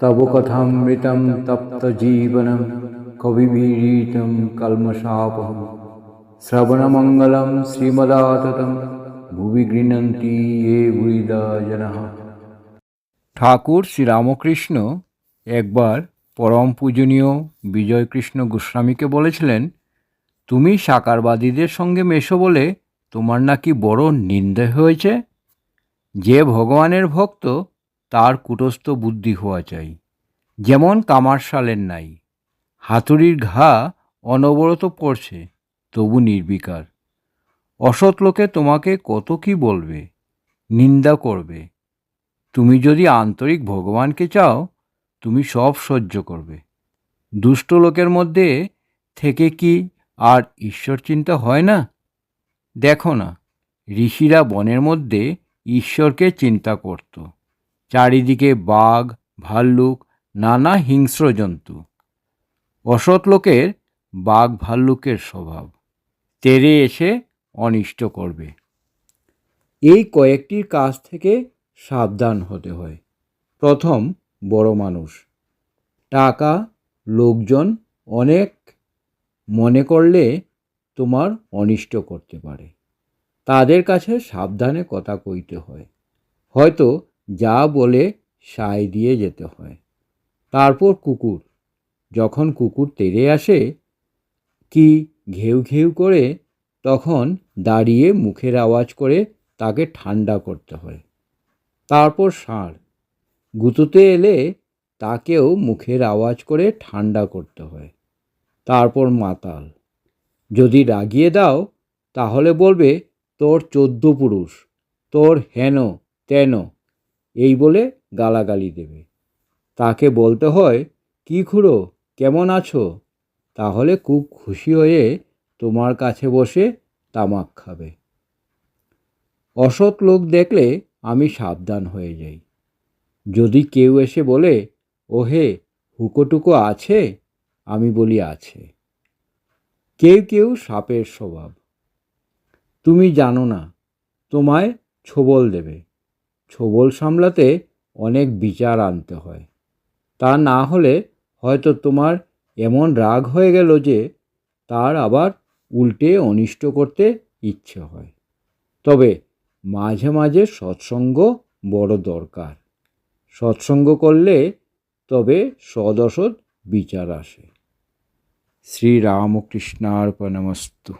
तव कथामृतं तप्तजीवनं कविभिरीडितं कल्मषापहं श्रवणमङ्गलं श्रीमदाततं भुवि गृह्णन्ति ये भूरिदा जनाः। ঠাকুর শ্রীরামকৃষ্ণ একবার পরম পূজনীয় বিজয়কৃষ্ণ গোস্বামীকে বলেছিলেন, তুমি সাকারবাদীদের সঙ্গে মেশো বলে তোমার নাকি বড় নিন্দা হয়েছে। যে ভগবানের ভক্ত তার কূটস্থ বুদ্ধি হওয়া চাই, যেমন কামারশালের নাই। হাতুড়ির ঘা অনবরত পড়ছে, তবু নির্বিকার। অসৎ লোকে তোমাকে কত কি বলবে, নিন্দা করবে। তুমি যদি আন্তরিক ভগবানকে চাও, তুমি সব সহ্য করবে। দুষ্ট লোকের মধ্যে থেকে কি আর ঈশ্বর চিন্তা হয় না? দেখো না, ঋষিরা বনের মধ্যে ঈশ্বরকে চিন্তা করত। চারিদিকে বাঘ, ভাল্লুক, নানা হিংস্র জন্তু। অসৎ লোকের বাঘ ভাল্লুকের স্বভাব, তেড়ে এসে অনিষ্ট করবে। এই কয়েকটির কাছ থেকে সাবধান হতে হয়। প্রথম, বড় মানুষ। টাকা, লোকজন অনেক মনে করলে তোমার অনিষ্ট করতে পারে। তাদের কাছে সাবধানে কথা কইতে হয়। হয়তো যা বলে সায় দিয়ে যেতে হয়। তারপর কুকুর। যখন কুকুর তেড়ে আসে কি ঘেউ ঘেউ করে, তখন দাঁড়িয়ে মুখের আওয়াজ করে তাকে ঠান্ডা করতে হয়। তারপর ষাঁড়। গুঁতোতে এলে তাকেও মুখের আওয়াজ করে ঠান্ডা করতে হয়। তারপর মাতাল। যদি রাগিয়ে দাও তাহলে বলবে তোর 14 পুরুষ, তোর হেন তেন, এই বলে গালাগালি দেবে। তাকে বলতে হয়, কি খুড়ো, কেমন আছো? তাহলে খুব খুশি হয়ে তোমার কাছে বসে তামাক খাবে। অসৎ লোক দেখলে আমি সাবধান হয়ে যাই। যদি কেউ এসে বলে, ওহে হুকোটুকো আছে, আমি বলি আছে। কেউ কেউ সাপের স্বভাব। তুমি জানো না, তোমায় ছোবল দেবে। ছোবল সামলাতে অনেক বিচার আনতে হয়। তা না হলে হয়তো তোমার এমন রাগ হয়ে গেল যে তার আবার উল্টে অনিষ্ট করতে ইচ্ছে হয়। তবে মাঝে মাঝে সৎসঙ্গ বড় দরকার। সৎসঙ্গ করলে তবে সদ অসৎ বিচার আসে। শ্রীরামকৃষ্ণার্পণমস্তু।